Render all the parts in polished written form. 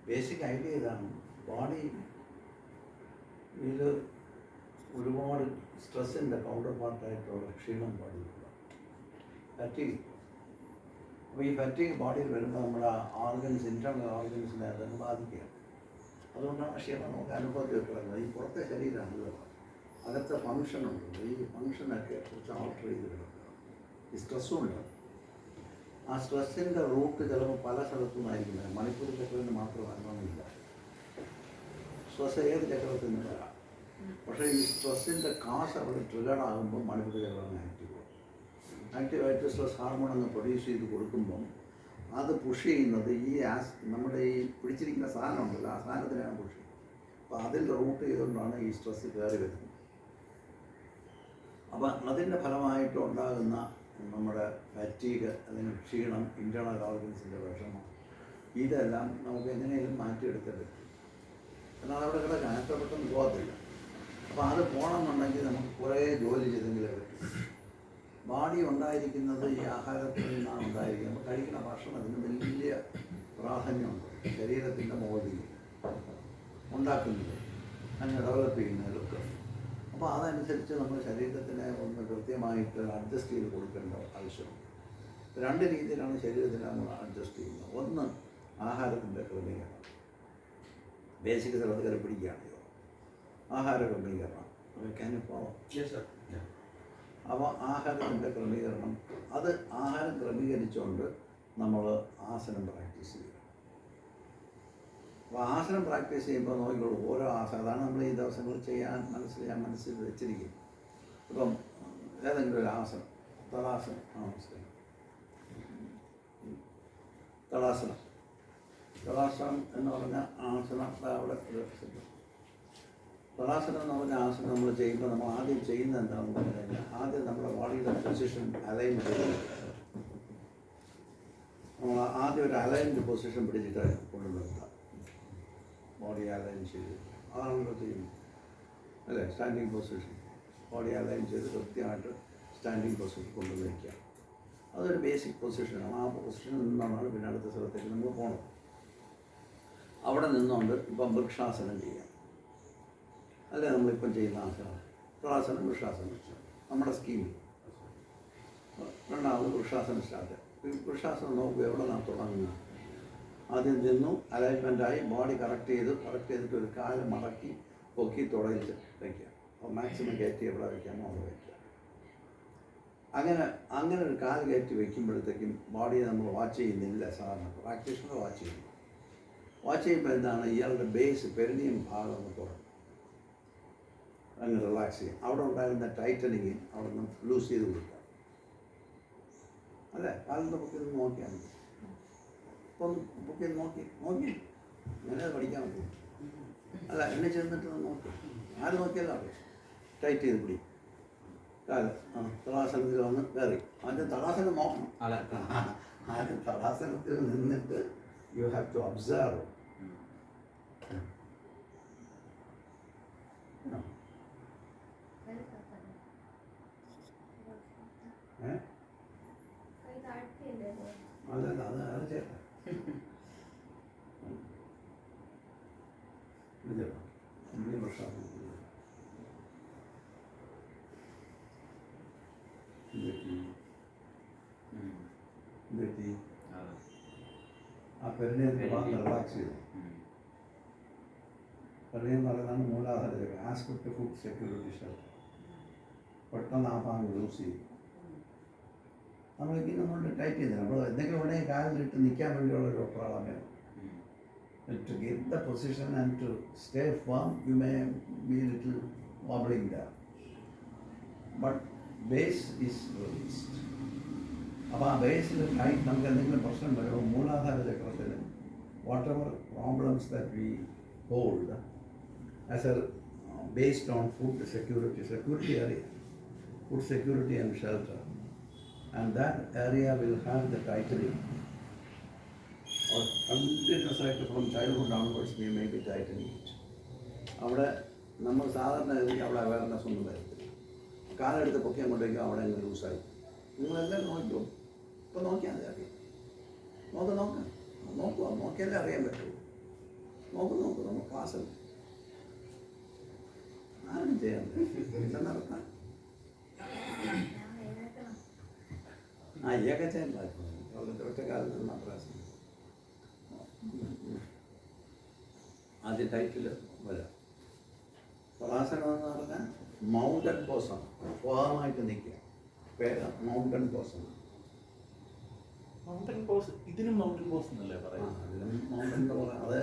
Basic idea ഇതാണ്. Body ഇത് ഒരുപാട് സ്ട്രെസ്സിൻ്റെ കൗണ്ടർ പാർട്ടായിട്ടുള്ള ക്ഷീണം ബോഡിയിലുള്ള ഫാറ്റീഗ്. അപ്പോൾ ഈ ഫാറ്റീഗ് ബോഡിയിൽ വരുമ്പോൾ നമ്മുടെ ഓർഗൻസ്, ഇൻറ്റേർണൽ ഓർഗൻസിനെ അതൊന്ന് ബാധിക്കുകയാണ്. അതുകൊണ്ടാണ് ക്ഷീണം നമുക്ക് അനുഭവത്തിൽ കിടക്കുന്നത്. ഈ പുറത്തെ ശരീരമാണ്, അകത്തെ ഫങ്ഷനുണ്ട്. ഈ ഫങ്ഷനൊക്കെ കുറച്ച് ആൾട്ടർ ചെയ്ത് കിടക്കുക. ഈ സ്ട്രെസ്സും ഉണ്ട്. ആ സ്ട്രെസ്സിൻ്റെ റൂട്ട് ചിലപ്പോൾ പല സ്ഥലത്തു നിന്നായിരിക്കുന്നത്. മണിപ്പൂർ ചക്രത്തിന് മാത്രം അനുഭവമില്ല. സ്ട്രെസ് ഏത് ചക്രത്തിൽ നിന്ന് വരാം. പക്ഷേ ഈ സ്ട്രെസ്സിൻ്റെ കാസ് അവിടെ ട്രിഗേഡ് ആകുമ്പോൾ മണിപ്പൂർ ചക്രം ആക്റ്റീവായിട്ട് സ്ട്രെസ് ഹാർമോൺ അങ്ങ് പ്രൊഡ്യൂസ് ചെയ്ത് കൊടുക്കുമ്പം അത് പുഷ് ചെയ്യുന്നത് ഈ നമ്മുടെ ഈ പിടിച്ചിരിക്കുന്ന സാധനം ഉണ്ടല്ലോ, ആ സാധനത്തിനാണ് പുഷ് ചെയ്യുന്നത്. അപ്പോൾ അതിൽ റൂട്ട് ചെയ്തുകൊണ്ടാണ് ഈ സ്ട്രെസ് കയറി വരുന്നത്. അപ്പം അതിൻ്റെ ഫലമായിട്ട് ഉണ്ടാകുന്ന നമ്മുടെ ഫാറ്റീഗ്, അതിന് ക്ഷീണം, ഇൻറ്റേർണൽ ഓർഗൻസിൻ്റെ വിഷമം, ഇതെല്ലാം നമുക്ക് എങ്ങനെയും മാറ്റിയെടുത്തിട്ട് പറ്റും. എന്നാൽ അവിടെ കിടക്കാൻ അത്ര പെട്ടെന്ന് പോകത്തില്ല. അപ്പോൾ അത് പോകണമെന്നുണ്ടെങ്കിൽ നമുക്ക് കുറേ ജോലി ചെയ്തെങ്കിലേ പറ്റും. ബോഡി ഉണ്ടായിരിക്കുന്നത് ഈ ആഹാരത്തിൽ നിന്നാണ് ഉണ്ടായിരിക്കുന്നത്. നമ്മൾ കഴിക്കുന്ന ഭക്ഷണത്തിന് വലിയ പ്രാധാന്യമുണ്ട്. ശരീരത്തിൻ്റെ മോൾഡിങ് ഉണ്ടാക്കുന്നത്, അങ്ങനെ ഡെവലപ്പ് ചെയ്യുന്നതിലൊക്കെ. അപ്പോൾ അതനുസരിച്ച് നമ്മൾ ശരീരത്തിനെ ഒന്ന് കൃത്യമായിട്ട് അഡ്ജസ്റ്റ് ചെയ്ത് കൊടുക്കേണ്ട ആവശ്യമുണ്ട്. രണ്ട് രീതിയിലാണ് ശരീരത്തിനെ നമ്മൾ അഡ്ജസ്റ്റ് ചെയ്യുന്നത്. ഒന്ന് ആഹാരത്തിൻ്റെ ക്രമീകരണം. ബേസിക് സ്ഥലത്ത് കയറി പിടിക്കുകയാണെയോ ആഹാര ക്രമീകരണം വെക്കാനിപ്പോൾ. അപ്പോൾ ആഹാരത്തിൻ്റെ ക്രമീകരണം, അത് ആഹാരം ക്രമീകരിച്ചുകൊണ്ട് നമ്മൾ ആസനം പ്രാക്ടീസ് ചെയ്യുക. അപ്പോൾ ആസനം പ്രാക്ടീസ് ചെയ്യുമ്പോൾ നോക്കിക്കോളൂ, ഓരോ ആസനം, അതാണ് നമ്മൾ ഈ ദിവസങ്ങൾ ചെയ്യാൻ മനസ്സിൽ വെച്ചിരിക്കും. ഇപ്പം ഏതെങ്കിലും ഒരു ആസനം, തടാസനം, തടാസനം എന്ന് പറഞ്ഞ ആസനം അവിടെ. തടാസനം എന്ന് പറഞ്ഞ ആസനം നമ്മൾ ചെയ്യുമ്പോൾ നമ്മൾ ആദ്യം ചെയ്യുന്നത് എന്താണെന്ന് പറഞ്ഞു കഴിഞ്ഞാൽ, ആദ്യം നമ്മുടെ ബോഡിയുടെ പൊസിഷൻ അലൈൻ ചെയ്ത് നമ്മൾ ആദ്യം ഒരു അലൈൻഡ് പൊസിഷൻ പിടിച്ചിട്ട് കൊണ്ടു നിർത്താം. ബോഡി അലൈൻ ചെയ്ത് അതാണല്ലോ ചെയ്യുന്നത് അല്ലേ. സ്റ്റാൻഡിങ് പൊസിഷൻ, ബോഡി അലൈൻ ചെയ്ത് കൃത്യമായിട്ട് സ്റ്റാൻഡിങ് പൊസിഷൻ കൊണ്ടുവയ്ക്കുക. അതൊരു ബേസിക് പൊസിഷനാണ്. ആ പൊസിഷനിൽ നിന്നാണ് പിന്നെ അടുത്ത സ്ഥലത്തേക്ക് നമ്മൾ പോകണം. അവിടെ നിന്നുകൊണ്ട് ഇപ്പം വൃക്ഷാസനം ചെയ്യാം, അല്ലേ നമ്മളിപ്പം ചെയ്യുന്ന ആസനം. വൃക്ഷാസനം, വൃക്ഷാസനം നമ്മുടെ സ്കീമിൽ. രണ്ടാമത് വൃക്ഷാസനം സ്റ്റാർട്ട്. വൃക്ഷാസനം നോക്കുക എവിടെ നാം തുടങ്ങുന്നത്. ആദ്യം നിന്നു, അലൈൻമെൻറ്റായി, ബോഡി കറക്റ്റ് ചെയ്തിട്ട് ഒരു കാല് മടക്കി പൊക്കി തുടയിൽ വയ്ക്കുക. അപ്പോൾ മാക്സിമം കയറ്റി എവിടെ വയ്ക്കാമോ അവിടെ വയ്ക്കുക. അങ്ങനെ ഒരു കാല് കയറ്റി വയ്ക്കുമ്പോഴത്തേക്കും ബോഡിയെ നമ്മൾ വാച്ച് ചെയ്യുന്നില്ല. സാധാരണ പ്രാക്ടീഷണർ വാച്ച് ചെയ്യുമ്പോൾ എന്താണ്, ഇയാളുടെ ബേസ് പെരിനിയം ഭാഗം ഒന്ന് തുറക്കും, അങ്ങ് റിലാക്സ് ചെയ്യും. അവിടെ ഉണ്ടായിരുന്ന ടൈറ്റനിങ് അവിടെ നിന്ന് ലൂസ് ചെയ്ത് കൊടുക്കുക. അല്ലേ, കാലിൻ്റെ പൊക്കി നിന്ന് നോക്കിയാൽ മതി. ഇപ്പം പൊക്കി നോക്കി അങ്ങനെ പഠിക്കാൻ പറ്റും. അല്ല, എന്നെ ചെന്നിട്ട് നോക്കി, ആര് നോക്കിയാലും അറിയാം. ടൈറ്റ് ചെയ്ത് പിടി കാല്. തടാസനത്തിൽ വന്ന് കയറി. ആദ്യം തടാസനം നോക്കണം. ആദ്യം തടാസനത്തിൽ നിന്നിട്ട് യു ഹാവ് ടു ഒബ്സർവ്. അല്ലല്ല, അത് ചേട്ടാ പ്രശ്നം. ആ പെരിനിയത്തിൻ്റെ ഭാഗം റിലാക്സ് ചെയ്തു. പെരിനിയം എന്ന് പറയുന്നതാണ് Muladhara aspect food security shelter. പെട്ടെന്ന് ആ ഭാഗം ലൂസ് ചെയ്യും. നമ്മളിങ്ങനെ നമ്മൾ ടൈറ്റ് ചെയ്തില്ല. നമ്മൾ എന്തെങ്കിലും ഉടനെ കാലിലിട്ട് നിൽക്കാൻ വേണ്ടിയുള്ളൊരു പ്രോബ്ലം വേണം. To get the position and to stay firm, you may be a little wobbling there. But base is released. അപ്പോൾ ആ ബേസിൽ ടൈറ്റ് നമുക്ക് എന്തെങ്കിലും പ്രശ്നം വരുമ്പോൾ മൂലാധാര ചക്രത്തിൽ whatever problems that we hold as a based on food security area, food security and shelter, and that area will have the tightening or continuous cycle from childhood onwards we may be tightening it. അവിടെ നമ്മൾ സാധാരണ അവിടെ awareness ഒന്നും വരത്തില്ല. കാലെടുത്ത് പൊക്കി അങ്ങോട്ടേക്കും അവിടെ അങ്ങ് ലൂസായി. നിങ്ങളെല്ലാവരും നോക്കിയോ? ഇപ്പോൾ നോക്കിയാൽ മതി, അറിയാം. നോക്കുക നോക്കിയാലേ അറിയാൻ പറ്റുള്ളൂ. നോക്ക് നമ്മൾ ക്ലാസ്സിൽ ആരും ചെയ്യണ്ടേ ഇത് നടത്താൻ ഇയൊക്കെ ചെയ്യണ്ട ഒറ്റ കാലത്ത് നിന്നാ പ്രയാസം. ആദ്യ ടൈറ്റിൽ വരാം. പലാസനം എന്ന് പറഞ്ഞാൽ മൗണ്ടൻ പോസാണ്, ഫേമായിട്ട് നിൽക്കുക. പേര് മൗണ്ടൻ പോസാണ്. മൗണ്ടൻ പോസ്, ഇതിനും മൗണ്ടൻ പോസ് എന്നല്ലേ പറയാം? അതിനും മൗണ്ടൻ പോസ്. അത്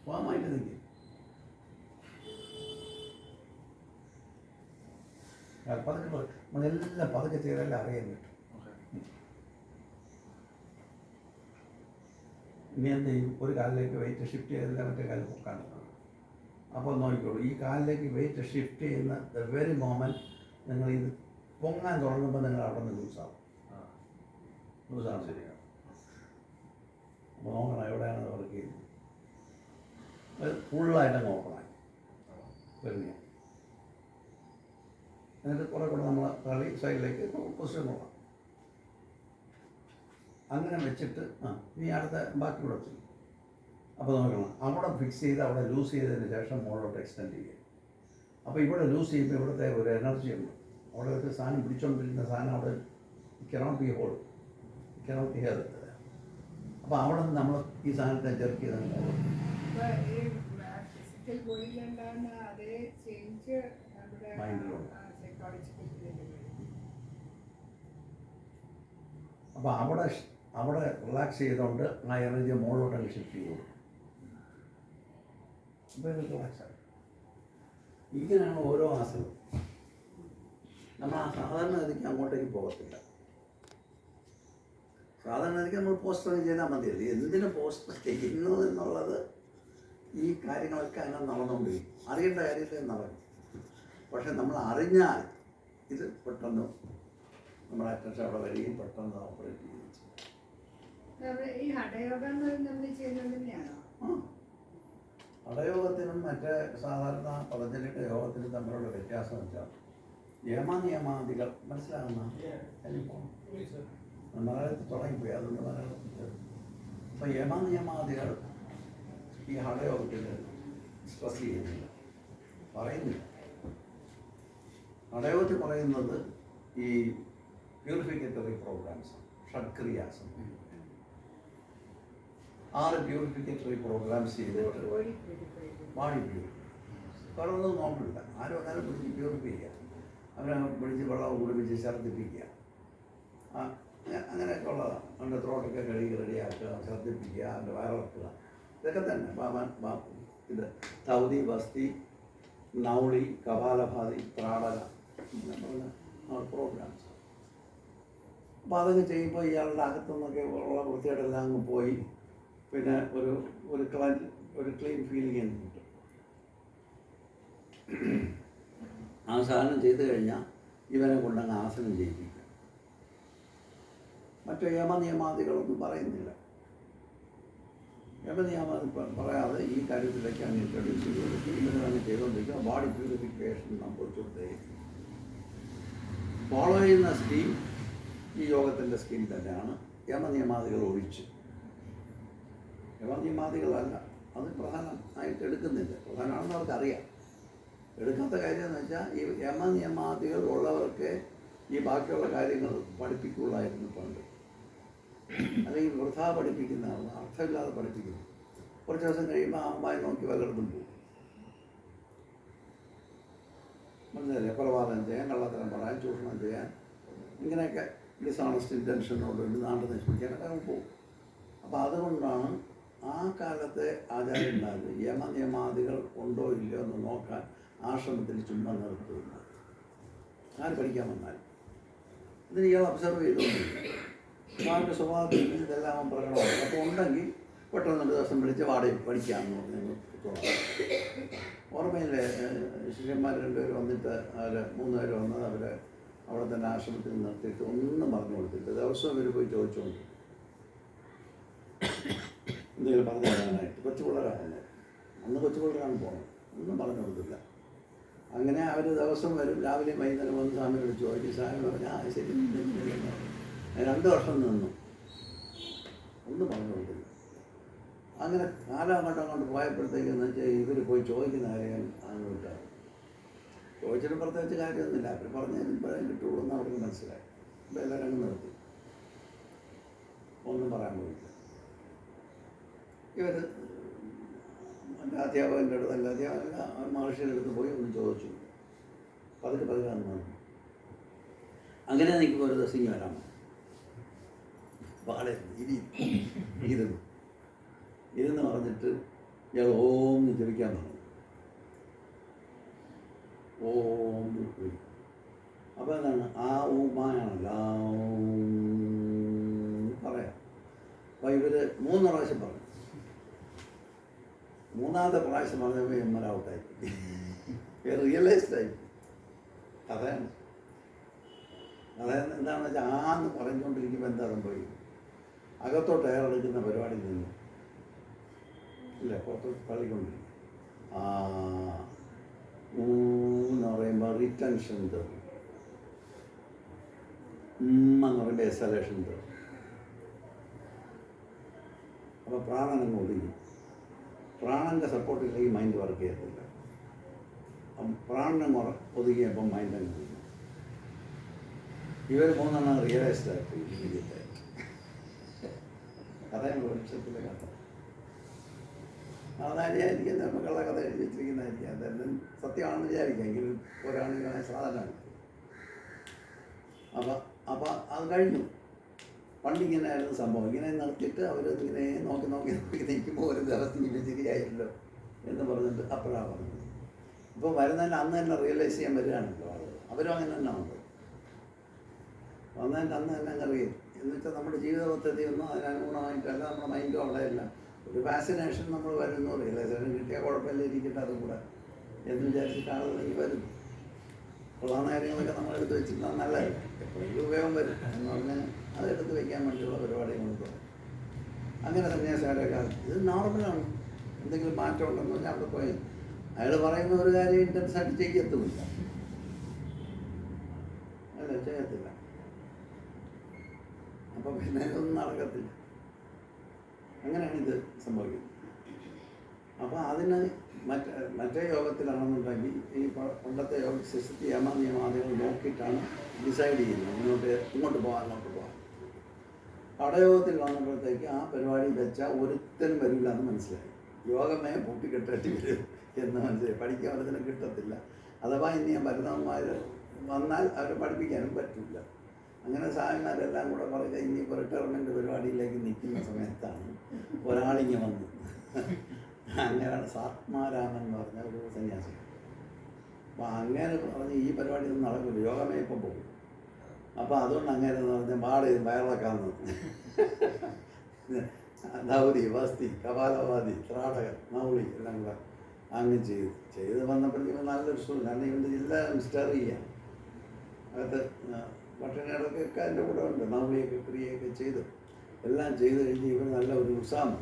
ഫേമായിട്ട് നിൽക്കുക. പതുക്കെ നമ്മളെല്ലാം പതുക്കെ ചെയ്തെല്ലാം അറിയാൻ പറ്റും. ഇനി എന്ത് ചെയ്യും? ഒരു കാലിലേക്ക് വെയിറ്റ് ഷിഫ്റ്റ് ചെയ്തെല്ലാം മറ്റേ കാലിൽ പൊക്കാണ്. അപ്പോൾ നോക്കിക്കോളൂ, ഈ കാലിലേക്ക് വെയിറ്റ് ഷിഫ്റ്റ് ചെയ്യുന്ന ദ വെരി മോമെൻറ്റ് നിങ്ങൾ ഇത് പൊങ്ങാൻ തുടങ്ങുമ്പോൾ നിങ്ങൾ അവിടെ നിന്ന് ലൂസാവും. ശരിയാണ്. അപ്പോൾ നോക്കണം എവിടെയാണ് വർക്ക് ചെയ്യുന്നത്. അത് ഫുള്ളായിട്ടങ്ങ് ഓപ്പണായി വരുന്ന. എന്നിട്ട് കുറേ കൂടെ നമ്മൾ തള്ളി സൈഡിലേക്ക് പൊസിഷൻ പോകാം. അങ്ങനെ വെച്ചിട്ട് ഇനി അടുത്ത ബാക്കി കൂടെ ചെയ്യും. അപ്പോൾ നോക്കണം, അവിടെ ഫിക്സ് ചെയ്ത് അവിടെ ലൂസ് ചെയ്തതിന് ശേഷം മുകളിലോട്ട് എക്സ്റ്റെൻഡ് ചെയ്യുക. അപ്പോൾ ഇവിടെ ലൂസ് ചെയ്യുമ്പോൾ ഇവിടുത്തെ ഒരു എനർജി ഉണ്ട്. അവിടെ ഒരു സാധനം പിടിച്ചുകൊണ്ടിരിക്കുന്ന സാധനം അവിടെ cannot be hold, cannot be here. അപ്പോൾ അവിടെ നിന്ന് നമ്മൾ ഈ സാധനത്തെ ചെറുക്കി ചെയ്താൽ മൈൻഡിലുണ്ട്. അപ്പോൾ അവിടെ റിലാക്സ് ചെയ്തുകൊണ്ട് ആ എനർജി മുകളിലോട്ടങ്ങ് ഷിഫ്റ്റ് ചെയ്ത് കൊടുക്കും. അപ്പോൾ ഇത് റിലാക്സാണ്. ഇങ്ങനെയാണ് ഓരോ ആസനവും. നമ്മൾ ആ സാധാരണ ഗതിക്ക് അങ്ങോട്ടേക്ക് പോകത്തില്ല. സാധാരണ ഗതിക്ക് നമ്മൾ പോസ്റ്റർ ചെയ്താൽ മതിയല്ലേ. എന്തിനു പോസ്റ്റർ ചെയ്യുന്നു എന്നുള്ളത് ഈ കാര്യങ്ങളൊക്കെ അങ്ങനെ നടന്നുകൊണ്ടിരിക്കും. അറിയേണ്ട കാര്യത്തിൽ നടക്കും. പക്ഷെ നമ്മൾ അറിഞ്ഞാൽ ഇത് പെട്ടെന്ന് നമ്മുടെ അറ്റൻഷൻ അവിടെ വരികയും പെട്ടെന്ന് ഓപ്പറേറ്റ് ചെയ്യുകയും ചെയ്യും. ഹഠയോഗത്തിനും മറ്റേ സാധാരണ പതഞ്ജലിയുടെ യോഗത്തിനും തമ്മിലുള്ള വ്യത്യാസം വെച്ചാൽ യമനിയമാദികൾ മനസ്സിലാകുന്ന മലയാളത്തിൽ തുടങ്ങിപ്പോയി. അതുകൊണ്ട് മലയാളത്തിൽ അപ്പോൾ യമനിയമാദികൾ ഈ ഹഠയോഗത്തിൽ സ്ട്രെസ് ചെയ്യുന്നില്ല, പറയുന്നില്ല. ഹഠയോഗത്തിൽ പറയുന്നത് ഈ പ്യൂരിഫിക്കറ്ററി പ്രോഗ്രാംസ്, ഷഡ്ക്രിയാസം, 6 പ്യൂരിഫിക്കറ്ററി പ്രോഗ്രാംസ് ചെയ്തിട്ട് ബോഡി പ്യൂരിഫൈ. വേറൊന്നും നോക്കില്ല. ആരും അങ്ങനെ പിടിച്ച് പ്യൂരിഫൈ ചെയ്യുക, അവരെ പിടിച്ച് വെള്ളം കുടിപ്പിച്ച് ഛർദ്ദിപ്പിക്കുക, അങ്ങനെയൊക്കെ ഉള്ളതാണ്. അവൻ്റെ ത്രോട്ടൊക്കെ കഴുകി റെഡിയാക്കുക, ഛർദ്ദിപ്പിക്കുക, അവൻ്റെ വയറിളക്കുക, ഇതൊക്കെ തന്നെ. ഇത് തൗതി, ബസ്തി, നൗളി, കപാലഭാതി, ത്രാടക, പ്രോഗ്രാംസ്. അപ്പോൾ അതൊക്കെ ചെയ്യുമ്പോൾ ഇയാളുടെ അകത്തുനിന്നൊക്കെ ഉള്ള വൃത്തിയായിട്ടെല്ലാം അങ്ങ് പോയി പിന്നെ ഒരു ക്ലീൻ ഫീലിംഗ് എന്ന് കിട്ടും. ആ സാധനം ചെയ്തു കഴിഞ്ഞാൽ ഇവനെ കൊണ്ടങ്ങ് ആസനം ചെയ്യിപ്പിക്കും. മറ്റു യമനിയമാദികളൊന്നും പറയുന്നില്ല. യമനിയമാതി പറയാതെ ഈ കാര്യത്തിലേക്ക് അങ്ങ് ഇൻട്രൊഡ്യൂസ് ചെയ്ത് കൊടുക്കും. ഇവരങ്ങ് ചെയ്തുകൊണ്ടിരിക്കുക. ബോഡി പ്യൂരിഫിക്കേഷൻ സംഭവിച്ചുകൊണ്ടേയിരിക്കും. ഫോളോ ചെയ്യുന്ന സ്കീം ഈ യോഗത്തിൻ്റെ സ്കീം തന്നെയാണ്. യമനിയമാദികൾ ഒഴിച്ച്. യമനിയമാദികളല്ല, അത് പ്രധാനമായിട്ട് എടുക്കുന്നില്ല. പ്രധാനമാണെന്ന് അവർക്കറിയാം. എടുക്കാത്ത കാര്യം എന്ന് വെച്ചാൽ ഈ യമനിയമാദികൾ ഉള്ളവർക്ക് ഈ ബാക്കിയുള്ള കാര്യങ്ങൾ പഠിപ്പിക്കുള്ളായിരുന്നു പണ്ട്. അല്ലെങ്കിൽ വൃഥാ പഠിപ്പിക്കുന്നതാണ്, അർത്ഥമില്ലാതെ പഠിപ്പിക്കുന്നു. കുറച്ച് ദിവസം കഴിയുമ്പോൾ അമ്മായി നോക്കി വല്ലയിടത്തും പോകും. മനസ്സിലായില്ലേ? കൊലപാതകം ചെയ്യാൻ, കള്ളത്തരം പറയാൻ, ചൂഷണം ചെയ്യാൻ, ഇങ്ങനെയൊക്കെ ഡിസോണസ്റ്റ് ഇൻറ്റൻഷനോട് നാട് നശിപ്പിക്കാനൊക്കെ പോകും. അപ്പോൾ അതുകൊണ്ടാണ് ആ കാലത്തെ ആചാര്യന്മാർ യമനിയമാദികൾ ഉണ്ടോ ഇല്ലയോ എന്ന് നോക്കാൻ ആശ്രമത്തിൽ ചുമ്മാ നിർത്തുന്നത്. ആര് പഠിക്കാൻ വന്നാൽ ഇതിന് ഇയാൾ ഒബ്സർവ് ചെയ്തുകൊണ്ടിരിക്കും. അവൻ്റെ സ്വഭാവത്തിൽ ഇതെല്ലാം പ്രകടമാണ്. അപ്പോൾ ഉണ്ടെങ്കിൽ പെട്ടെന്ന് ഒരു ദിവസം വിളിച്ച് പഠിക്കാമെന്ന് പറഞ്ഞു തുടങ്ങും. ഓർമ്മയില്ലേ, ശിഷ്യന്മാർ 2 പേര് വന്നിട്ട് 3 പേര് വന്നത് അവിടെ തന്നെ ആശ്രമത്തിൽ നിർത്തിയിട്ട് ഒന്നും പറഞ്ഞു കൊടുത്തിട്ട് ദിവസവും ഇവർ പോയി ചോദിച്ചുകൊണ്ട് എന്തെങ്കിലും പറഞ്ഞു തരാനായിട്ട്. കൊച്ചു പിള്ളേരാണ് അന്ന്, കൊച്ചു പിള്ളേരാണ് പോകുന്നത്. ഒന്നും പറഞ്ഞു കൊടുത്തില്ല. അങ്ങനെ അവർ ദിവസം വരും, രാവിലെ വൈകുന്നേരം വന്ന് സ്വാമിയോട് ചോദിക്കും. സ്വാമി പറഞ്ഞാൽ ശരി 2 വർഷം നിന്നു, ഒന്നും പറഞ്ഞുകൊണ്ടില്ല. അങ്ങനെ അങ്ങോട്ട് പോയപ്പോഴത്തേക്കെന്ന് വെച്ചാൽ ഇവർ പോയി ചോദിക്കുന്ന കാര്യം അങ്ങോട്ടാണ്. ചോദിച്ചിട്ട് പ്രത്യേകിച്ച് കാര്യമൊന്നുമില്ല. അവർ പറഞ്ഞപ്പോഴേ കിട്ടുള്ളൂ എന്ന് അവർക്ക് മനസ്സിലായി. അപ്പോൾ എല്ലാവരും അങ്ങ് നിർത്തി, ഒന്നും പറയാൻ പോയില്ല. ഇവർ എൻ്റെ അധ്യാപകൻ്റെ അടുത്ത് മഹർഷിയുടെ അടുത്ത് പോയി ഒന്ന് ചോദിച്ചു. പതുക്കെ വന്നു. അങ്ങനെ നിൽക്കുമ്പോൾ ഒരു ദിവസം വരാമോ പാടെ ഇരുന്ന് പറഞ്ഞിട്ട് ഇയാൾ ഓം എന്ന് ജപിക്കാൻ പറഞ്ഞു. ഓം പോയി. അപ്പോൾ എന്താണ് ആ ഊമായാണല്ലോ പറയാം. അപ്പോൾ ഇവർ 3 പ്രാവശ്യം പറഞ്ഞു. 3ാമത്തെ പ്രാവശ്യം പറഞ്ഞപ്പോൾ എമ്മര ഔട്ടായി, റിയലൈസ്ഡ് ആയി. അതാണ് എന്താണെന്ന് വെച്ചാൽ ആന്ന് പറഞ്ഞുകൊണ്ടിരിക്കുമ്പോൾ എന്താ സംഭവിക്കും? അകത്തോട്ട് എയറെടുക്കുന്ന പരിപാടി നിന്നു ഇല്ല, പുറത്തോട്ട് തള്ളിക്കൊണ്ടിരിക്കും. എന്ന് പറയുമ്പോൾ റിറ്റൻഷൻ തരും, എന്ന് പറയുമ്പോൾ എക്സലേഷൻ തരും. അപ്പോൾ പ്രാണനങ്ങ് ഒതുങ്ങി. പ്രാണൻ്റെ സപ്പോർട്ടില്ലെങ്കിൽ മൈൻഡ് വർക്ക് ചെയ്യത്തില്ല. പ്രാണനം ഒതുങ്ങിയപ്പോൾ മൈൻഡ് അങ്ങ് ഒതുങ്ങി. ഇവർ 3 റിയലൈസ്ഡ് ആയിട്ട് ഇമീഡിയറ്റായിട്ട്. കഥയാണ് വെളിച്ചത്തിലെ കഥ. അതായിരിക്കും നമുക്കുള്ള കഥ എഴുതി വെച്ചിരിക്കുന്നതായിരിക്കും. അതെല്ലാം സത്യമാണെന്ന് വിചാരിക്കാം, എങ്കിലും ഒരാളിങ്ങനെ സാധനമാണ്. അപ്പം അത് കഴിഞ്ഞു. പണ്ടിങ്ങനെ ആയിരുന്നു സംഭവം. ഇങ്ങനെ നിർത്തിയിട്ട് അവരിങ്ങനെ നോക്കി നിൽക്കുമ്പോൾ ഒരു ദിവസം ഇത് ശരിയായില്ലോ എന്ന് പറഞ്ഞിട്ട് അപ്പോഴാണ് പറഞ്ഞത്. ഇപ്പോൾ വരുന്നതിന് അന്ന് തന്നെ റിയലൈസ് ചെയ്യാൻ വരികയാണല്ലോ ആളുകൾ. അവരും അങ്ങനെ തന്നെ ഉണ്ട്. വന്നതിൻ്റെ അന്ന് തന്നെ അങ്ങ് അറിയും. എന്ന് വെച്ചാൽ നമ്മുടെ ജീവിത പദ്ധതി ഒന്നും അതിനനുഗുണമായിട്ടല്ല, നമ്മുടെ മൈൻഡും അവിടെയല്ല. ഒരു ഫാസിനേഷൻ നമ്മൾ വരുന്നു, റിയലൈസേഷൻ കിട്ടിയാൽ കുഴപ്പമില്ല, ഇരിക്കട്ടെ അതും കൂടെ എന്ന് വിചാരിച്ചിട്ട് ആളുകൾ ഈ വരുന്നു. പ്രധാന കാര്യങ്ങളൊക്കെ നമ്മൾ എടുത്ത് വെച്ചിരുന്നാൽ നല്ലതല്ല. എപ്പോഴെങ്കിലും ഉപയോഗം വരും എന്ന് പറഞ്ഞാൽ അതെടുത്ത് വയ്ക്കാൻ വേണ്ടിയുള്ള പരിപാടി കൊണ്ടുപോകും. അങ്ങനെ സന്യാസിമാരൊക്കെ ഇത് നോർമലാണ്. എന്തെങ്കിലും മാറ്റം ഉണ്ടെന്ന് പറഞ്ഞാൽ അവിടെ പോയി അയാൾ പറയുന്ന ഒരു കാര്യം ഇൻറ്റൻസ് ആയിട്ട് ചെയ്യത്തുമില്ല, അല്ല ചെയ്യത്തില്ല. അപ്പം പിന്നെ ഇതൊന്നും നടക്കത്തില്ല. അങ്ങനെയാണ് ഇത് സംഭവിക്കുന്നത്. അപ്പോൾ അതിന് മറ്റേ യോഗത്തിലാണെന്നുണ്ടെങ്കിൽ ഈ പണ്ടത്തെ യോഗ സിസ്റ്റത്തിൽ നിയമാദികൾ നോക്കിയിട്ടാണ് ഡിസൈഡ് ചെയ്യുന്നത് ഇങ്ങോട്ട് പോകാം അങ്ങോട്ട് പോകാം. പടയോഗത്തിൽ വന്നപ്പോഴത്തേക്ക് ആ പരിപാടി വെച്ചാൽ ഒരുത്തനും വരില്ല എന്ന് മനസ്സിലായി. യോഗമേ പൊട്ടിക്കെട്ടേണ്ടി വരും എന്ന് മനസ്സിലായി. പഠിക്കാൻ ഒരുത്തിനും കിട്ടത്തില്ല. അഥവാ ഇനി ഞാൻ ഭരതന്മാർ വന്നാൽ അവരെ പഠിപ്പിക്കാനും പറ്റില്ല. അങ്ങനെ സാഹചര്യങ്ങളെല്ലാം കൂടെ പറയുക. ഇനിയിപ്പോൾ റിട്ടയർമെൻറ്റ് പരിപാടിയിലേക്ക് നിൽക്കുന്ന സമയത്താണ് ഒരാളിങ്ങ് വന്നു. അങ്ങനെയാണ് സാത്മാരാമൻ എന്ന് പറഞ്ഞ ഒരു സന്യാസി. അപ്പോൾ അങ്ങനെ പറഞ്ഞ് ഈ പരിപാടി ഒന്നും നടക്കില്ല, യോഗമേ ഇപ്പം പോകും. അപ്പോൾ അതുകൊണ്ട് അങ്ങനെ എന്ന് പറഞ്ഞാൽ പാട് വയറിളക്കാന്ന് ധൗതി, വസ്തി, കപാലവാദി, ത്രാടകൻ, നൗളി എല്ലാം കൂടെ അങ്ങ് ചെയ്ത് വന്നപ്പോഴത്തേക്കും നല്ലൊരു സുഖം. കാരണം ഇവൻ്റെ എല്ലാം സ്റ്റർ ചെയ്യാം. അകത്ത് ഭക്ഷണങ്ങളൊക്കെ അതിൻ്റെ കൂടെ ഉണ്ട്. നൗളിയൊക്കെ ക്രിയയൊക്കെ എല്ലാം ചെയ്ത് കഴിഞ്ഞ് ഇവർ നല്ല ഒരു ഉത്സാഹം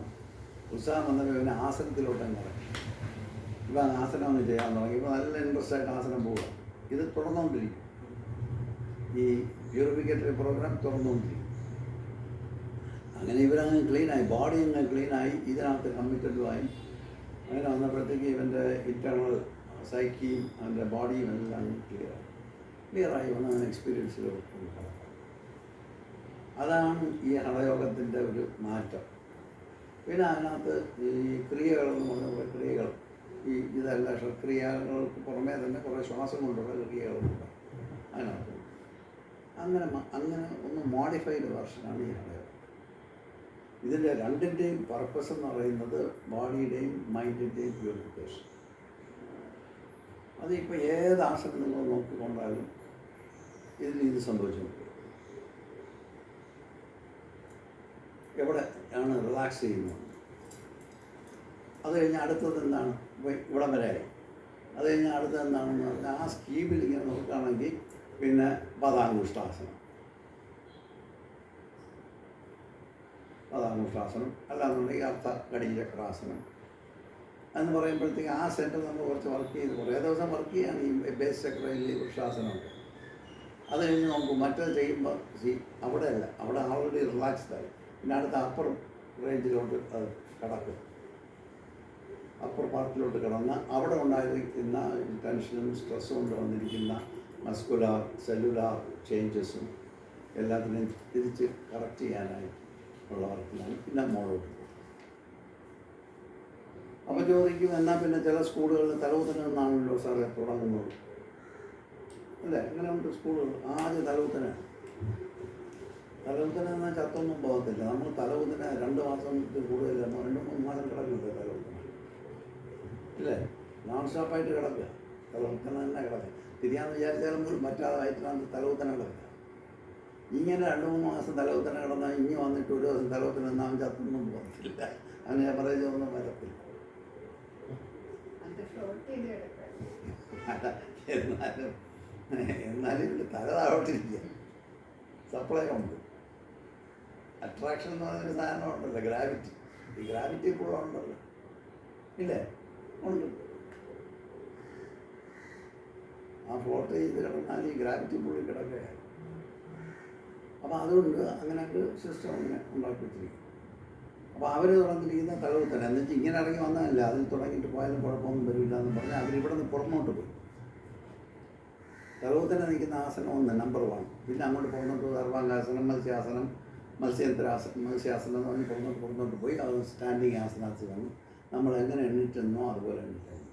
വന്നപ്പോൾ ഇവനെ ആസനത്തിലോട്ടങ്ങ് ഇറങ്ങി. ഇവൻ ആസനം ഒന്ന് ചെയ്യാൻ തുടങ്ങി. ഇപ്പോൾ നല്ല ഇൻട്രസ്റ്റ് ആയിട്ട് ആസനം പോവുക. ഇത് തുടർന്നുകൊണ്ടിരിക്കും. ഈ പ്യൂരിഫിക്കേറ്ററി പ്രോഗ്രാം തുടർന്നുകൊണ്ടിരിക്കും. അങ്ങനെ ഇവരങ്ങ് ക്ലീനായി, ബോഡി അങ്ങ് ക്ലീനായി, ഇതിനകത്ത് കമ്മിറ്റഡുമായി. അങ്ങനെ വന്നപ്പോഴത്തേക്ക് ഇവൻ്റെ ഇൻറ്റേർണൽ സൈക്കിയും അവൻ്റെ ബോഡിയും എല്ലാം ക്ലിയറായി വന്ന് അങ്ങനെ എക്സ്പീരിയൻസിലോട്ട് കടക്കാം. അതാണ് ഈ ഹഠയോഗത്തിൻ്റെ ഒരു മാറ്റം. പിന്നെ അതിനകത്ത് ഈ ക്രിയകളെന്ന് പറഞ്ഞ ക്രിയകൾ, ഇതെല്ലാം ക്രിയകൾക്ക് പുറമേ തന്നെ കുറേ ശ്വാസം കൊണ്ടുള്ള ക്രിയകളുണ്ട് അതിനകത്ത്. അങ്ങനെ ഒന്ന് മോഡിഫൈഡ് വെർഷനാണ് ഈ ഹഠയോഗം. ഇതിൻ്റെ രണ്ടിൻ്റെയും പർപ്പസ് എന്ന് പറയുന്നത് ബോഡിയുടെയും മൈൻഡിൻ്റെയും പ്യൂരിഫിക്കേഷൻ. അതിപ്പോൾ ഏത് ആസനം നിങ്ങൾ നോക്കിക്കൊണ്ടാലും ഇത് സംഭവിച്ചുകൊണ്ട് എവിടെ ആണ് റിലാക്സ് ചെയ്യുന്നത്. അത് കഴിഞ്ഞ് അടുത്തത് എന്താണ്, ഇവിടം വരെയായി. അത് കഴിഞ്ഞ് അടുത്തത് എന്താണെന്ന് പറഞ്ഞാൽ ആ സ്കീമിൽ ഇങ്ങനെ നോക്കുകയാണെങ്കിൽ പിന്നെ പദാങ്കുഷ്ടാസനം അല്ലാന്നുണ്ടെങ്കിൽ അർത്ഥ ഘടീചക്രാസനം എന്ന് പറയുമ്പോഴത്തേക്ക് ആ സെൻറ്റർ നമ്മൾ കുറച്ച് വർക്ക് ചെയ്ത് കുറേ ദിവസം വർക്ക് ചെയ്യുകയാണ്. ഈ ബേസ് ചക്രയിൽ വൃക്ഷാസനമൊക്കെ അത് കഴിഞ്ഞ് നോക്കും മറ്റേത് ചെയ്യുമ്പോൾ അവിടെ അല്ല, അവിടെ ആൾറെഡി റിലാക്സ്ഡ് ആയി. പിന്നെ അടുത്ത അപ്പർ റേഞ്ചിലോട്ട് അത് കിടക്കും. അപ്പർ പാർട്ടിലോട്ട് കിടന്ന് അവിടെ ഉണ്ടായിരിക്കുന്ന ടെൻഷനും സ്ട്രെസ്സും കൊണ്ട് വന്നിരിക്കുന്ന മസ്കുലാർ സെല്ലുലാർ ചേഞ്ചസും എല്ലാത്തിനെയും തിരിച്ച് കറക്റ്റ് ചെയ്യാനായി ഉള്ള വർക്കിലാണ് പിന്നെ മോളോട്ട് പോകും. അപ്പോൾ ചോദിക്കും, എന്നാൽ പിന്നെ ചില സ്കൂളുകളിൽ തലവുത്തന നിന്നാണല്ലോ സാറേ തുടങ്ങുന്നത് അല്ലേ? അങ്ങനെ ഉണ്ട് സ്കൂളുകൾ. ആദ്യം തലവുത്തനാണ്. തലവുത്തന എന്നാൽ ചത്തൊന്നും പോകത്തില്ല. നമ്മൾ തലവുത്തന 2 മാസത്തിൽ കൂടുതലാണ്, 2-3 മാസം കിടക്കുന്നുണ്ട് തലവുത്തന ഇല്ലേ? നോൺ സ്റ്റോപ്പായിട്ട് കിടക്കുക, തലവുത്തന തന്നെ കിടക്കുക. തിരിയാന്ന് വിചാരിച്ചാലും പോലും പറ്റാതെ ആയിട്ടാണ് തലവുത്തന കിടക്കുക. ഇങ്ങനെ 2-3 മാസം തലവുത്തന കിടന്നാൽ ഇനി വന്നിട്ട് ഒരു ദിവസം തലവുത്തന നിന്നാൽ ചത്തൊന്നും പോകത്തില്ല. അങ്ങനെ പറയുന്നതൊന്നും വരത്തില്ല. എന്നാലും ഇവിടെ തല താഴോട്ടിരിക്കുക. സപ്ലൈ ഉണ്ട്. അട്രാക്ഷൻ എന്ന് പറഞ്ഞൊരു സാധനം ഉണ്ടല്ലോ, ഗ്രാവിറ്റി. ഈ ഗ്രാവിറ്റി ഇപ്പോഴും ഉണ്ടല്ലോ ഇല്ലേ? ഉണ്ട്. ആ ഫ്ലോട്ട് ചെയ്ത് കിടന്നാൽ ഈ ഗ്രാവിറ്റി പുള്ളി കിടക്കുകയാണ്. അപ്പോൾ അതുകൊണ്ട് അങ്ങനെ ഒരു സിസ്റ്റം അങ്ങനെ ഉണ്ടാക്കി വെച്ചിരിക്കും. അപ്പോൾ അവർ തുടങ്ങിയിരിക്കുന്ന തലവുത്തന എന്നിട്ട് ഇങ്ങനെ ഇറങ്ങി വന്നതല്ല, അതിൽ തുടങ്ങിയിട്ട് പോയാലും കുഴപ്പമൊന്നും വരില്ല എന്ന് പറഞ്ഞാൽ അവരിവിടെ നിന്ന് പുറമോട്ട് പോയി. തലവുത്തന നിൽക്കുന്ന ആസനം 1 നമ്പർ 1. പിന്നെ അങ്ങോട്ട് പുറന്നോട്ട് സർവാംഗാസനം, മത്സ്യാസനം, മത്സ്യാസനം എന്ന് പറഞ്ഞ് പുറന്നോട്ട് പോയി. അത് സ്റ്റാൻഡിങ് ആസനാസ് വന്നു. നമ്മൾ എങ്ങനെ എണ്ണിട്ടെന്നോ അതുപോലെ എണ്ണിട്ടായിരുന്നു.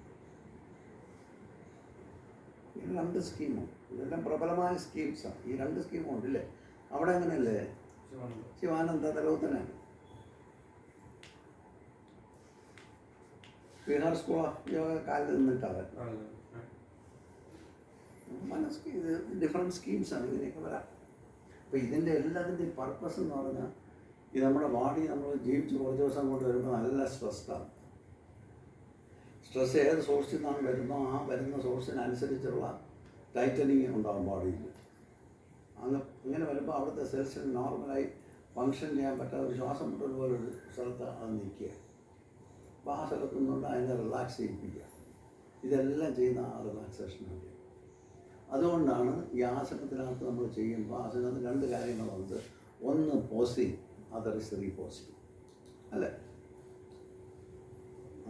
ഈ 2 സ്കീമും ഇതെല്ലാം പ്രബലമായ സ്കീംസാണ്. ഈ 2 സ്കീമും ഉണ്ടല്ലേ? അവിടെ എങ്ങനെയല്ലേ? ശിവാനന്ദ തലവുത്തനാണ്. ബീഹാർ സ്കൂൾ ഓഫ് യോഗ കാലിൽ നിന്നിട്ടാണ്. മനസ്സ് ഇത് ഡിഫറെൻറ്റ് സ്കീംസാണ്, ഇതിനൊക്കെ വരാം. അപ്പോൾ ഇതിൻ്റെ എല്ലാത്തിൻ്റെയും പർപ്പസ് എന്ന് പറഞ്ഞാൽ ഇത് നമ്മുടെ ബോഡി നമ്മൾ ജീവിച്ച് കുറച്ച് ദിവസം കൊണ്ട് വരുമ്പോൾ നല്ല സ്ട്രെസ്ഡാണ്. സ്ട്രെസ് ഏത് സോഴ്സിൽ നിന്നാണ് വരുന്നോ ആ വരുന്ന സോഴ്സിനനുസരിച്ചുള്ള ടൈറ്റനിങ് ഉണ്ടാകും ബോഡിയിൽ. അങ്ങനെ വരുമ്പോൾ അവിടുത്തെ സെൽസിന് നോർമലായി ഫങ്ഷൻ ചെയ്യാൻ പറ്റാതെ ഒരു ശ്വാസം മുട്ടൽ പോലൊരു സ്ഥലത്ത് അത് നിൽക്കുക. അപ്പോൾ ആ സ്ഥലത്ത് നിന്നുകൊണ്ട് അതിനെ റിലാക്സ് ചെയ്യിപ്പിക്കുക. ഇതെല്ലാം ചെയ്യുന്ന ആ റിലാക്സേഷൻ വേണ്ടി. അതുകൊണ്ടാണ് ഈ ആസനത്തിനകത്ത് നമ്മൾ ചെയ്യുമ്പോൾ ആസനത്തിൽ 2 കാര്യങ്ങളുണ്ട്. ഒന്ന് പോസിങ്, അതർ ഇസ് റീപോസിങ് അല്ലേ?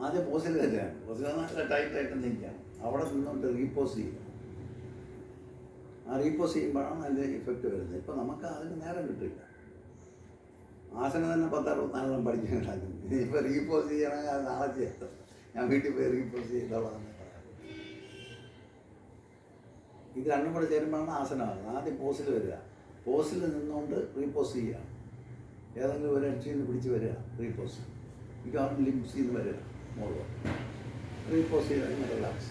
ആദ്യം പോസിൽ തന്നെയാണ്. പോസിൽ നല്ല ടൈറ്റായിട്ട് നിൽക്കുകയാണ്. അവിടെ നിന്നുകൊണ്ട് റീപോസ് ചെയ്യുക. ആ റീപോസ് ചെയ്യുമ്പോഴാണ് അതിൻ്റെ ഇഫക്റ്റ് വരുന്നത്. ഇപ്പോൾ നമുക്ക് അതിന് നേരം കിട്ടില്ല. ആസനം തന്നെ 10-64 പഠിക്കാൻ കിടക്കുന്നു. ഇപ്പോൾ റീപോസ് ചെയ്യണമെങ്കിൽ അത് നാളെ ചെയ്യാം. ഞാൻ വീട്ടിൽ പോയി റീപോസ് ചെയ്തോളാം. ഇത് 2 കൂടെ ചേരുമ്പോഴാണ് ആസനമാകുന്നത്. ആദ്യം പോസിൽ വരിക. പോസിൽ നിന്നുകൊണ്ട് റീപോസ് ചെയ്യുക. ഏതെങ്കിലും ഒരു അക്ഷയിൽ നിന്ന് പിടിച്ച് വരിക, റീപോസ്. മിക്കവാറും ലിംസിൽ നിന്ന് വരിക, മോളോ റീപോസ് ചെയ്ത് റിലാക്സ്.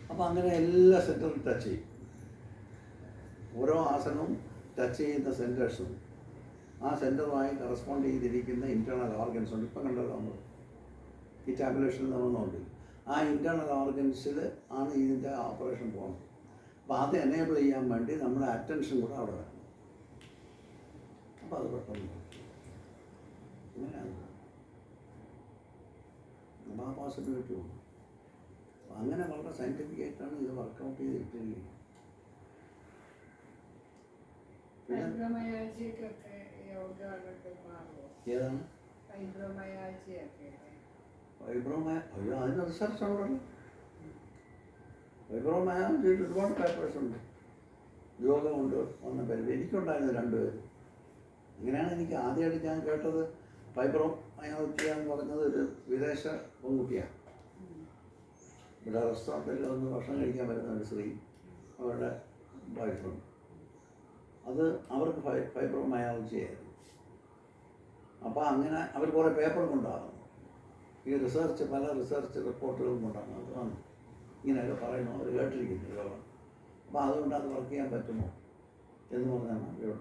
അപ്പോൾ അങ്ങനെ എല്ലാ സെൻറ്ററും ടച്ച് ചെയ്യും. ഓരോ ആസനവും ടച്ച് ചെയ്യുന്ന സെൻറ്റേഴ്സും ആ സെൻറ്ററുമായി കറസ്പോണ്ട് ചെയ്തിരിക്കുന്ന ഇൻറ്റേർണൽ ഓർഗൻസ് ഉണ്ട്. ഇപ്പം കണ്ടല്ലോ നമ്മൾ ഈ ടാബുലേഷനിൽ നമ്മൾ നോക്കി. ആ ഇൻറ്റേർണൽ ഓർഗൻസിൽ ആണ് ഇതിൻ്റെ ഓപ്പറേഷൻ പോകുന്നത്. അപ്പോൾ അത് എനേബിൾ ചെയ്യാൻ വേണ്ടി നമ്മുടെ അറ്റൻഷൻ കൂടെ അവിടെ വേണം. അപ്പോൾ അത് പെട്ടെന്ന് അങ്ങനെയാണ്. അപ്പോൾ ആ പോസിബിലിറ്റി ഉണ്ട്. അപ്പോൾ അങ്ങനെ വളരെ സയൻറ്റിഫിക് ആയിട്ടാണ് ഇത് വർക്കൗട്ട് ചെയ്തിട്ടില്ലേ. ഏതാണ് അയ്യോ അതിന് റിസർച്ച് ഉണ്ടല്ലോ. ഫൈബ്രോമയാൾജിയിൽ ഒരുപാട് പേപ്പേഴ്സ് ഉണ്ട്. യോഗ കൊണ്ട് വന്ന പേര് എനിക്കുണ്ടായിരുന്നു 2 പേര്. ഇങ്ങനെയാണ് എനിക്ക് ആദ്യമായിട്ട് ഞാൻ കേട്ടത്. ഫൈബ്രോമയാൾജിയ എന്ന് പറഞ്ഞത് ഒരു വിദേശ പെൺകുട്ടിയാണ്. ഇവിടെ റെസ്റ്റോറൻറ്റിൽ വന്ന് ഭക്ഷണം കഴിക്കാൻ വരുന്ന ഒരു സ്ത്രീ, അവരുടെ വൈഫുണ്ട്. അത് അവർക്ക് ഫൈബ്രോമയാൾജി ആയിരുന്നു. അപ്പോൾ അങ്ങനെ അവർ കുറേ പേപ്പർ കൊണ്ടാകുന്നു. ഈ റിസർച്ച് പല റിസർച്ച് റിപ്പോർട്ടുകളും കൊണ്ടാണ് അത് വന്നു. ഇങ്ങനെയൊക്കെ പറയുന്നു, അവർ കേട്ടിരിക്കുന്നു യോഗം. അപ്പോൾ അതുകൊണ്ട് അത് വർക്ക് ചെയ്യാൻ പറ്റുമോ എന്ന് പറഞ്ഞാണ് ഇവിടെ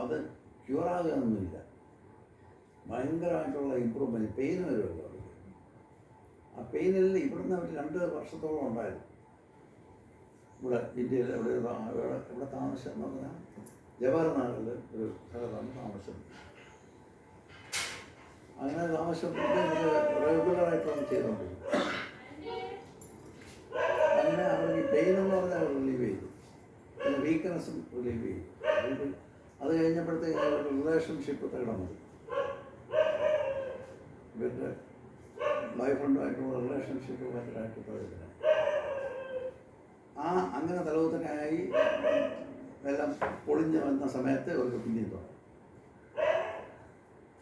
അത് ക്യൂറാകുകയൊന്നുമില്ല. ഭയങ്കരമായിട്ടുള്ള ഇമ്പ്രൂവ്മെൻറ്റ്, പെയിൻ വരുമല്ലോ അവർക്ക്. ആ പെയിനെല്ലാം ഇവിടുന്ന് അവർ 2 വർഷത്തോളം ഉണ്ടായിരുന്നു. ഇവിടെ ഇന്ത്യയിൽ എവിടെ താമസം എന്ന് പറഞ്ഞാൽ ജവഹർലാലിൽ ഒരു സ്ഥലത്താണ് താമസം. അങ്ങനെ താമസപ്പെട്ട് റെഗുലറായിട്ടാണ് ചെയ്തുകൊണ്ടിരിക്കുന്നത്. അങ്ങനെ പെയിൻ എന്ന് പറഞ്ഞാൽ റിലീവ് ചെയ്തു, പിന്നെ വീക്ക്നെസ്സും റിലീവ് ചെയ്തു. അത് കഴിഞ്ഞപ്പോഴത്തേക്ക് ഒരു റിലേഷൻഷിപ്പ് തകർന്നു. ഇവരുടെ ബോയ് ഫ്രണ്ടുമായിട്ടുള്ള റിലേഷൻഷിപ്പ് ഭയങ്കരമായിട്ട് തകർന്നു. അങ്ങനെ തലവുത്തനായി എല്ലാം പൊളിഞ്ഞ് വന്ന സമയത്ത് ഒരു പിന്നെയും തുടങ്ങും.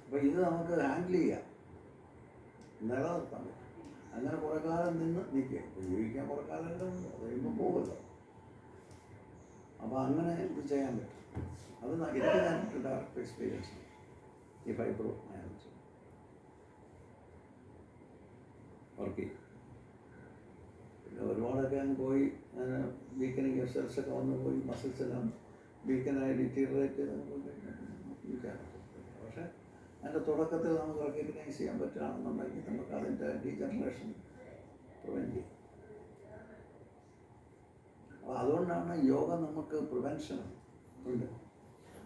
അപ്പോൾ ഇത് നമുക്ക് ഹാൻഡിൽ ചെയ്യാം, നിലനിർത്താൻ പറ്റും. അങ്ങനെ കുറേ കാലം നിൽക്കുക. ജീവിക്കാൻ കുറേ കാലം എല്ലാം ഉണ്ട്, അത് കഴിയുമ്പോൾ പോകുമല്ലോ. അപ്പോൾ അങ്ങനെ ഇത് ചെയ്യാൻ പറ്റും. അത് എനിക്ക് ഞാനിട്ട് ഡയറക്റ്റ് എക്സ്പീരിയൻസ് ഈ ഫൈബ്രോ മാനേജ് വർക്ക് ചെയ്യും. പിന്നെ ഒരുപാടൊക്കെ അങ്ങ് പോയി വീക്കനിങ് എക്സസൈസൊക്കെ വന്ന് പോയി മസിൽസ് എല്ലാം വീക്കനായി ഡിറ്റീറിയേറ്റ് ചെയ്ത് പക്ഷേ അതിൻ്റെ തുടക്കത്തിൽ നമുക്ക് റെക്കഗ്നൈസ് ചെയ്യാൻ പറ്റുകയാണെന്നുണ്ടെങ്കിൽ നമുക്ക് അതിൻ്റെ ഡീജനറേഷൻ പ്രിവെൻറ്റ് ചെയ്യും. അപ്പോൾ അതുകൊണ്ടാണ് യോഗ നമുക്ക് പ്രിവെൻഷൻ ഉണ്ട്.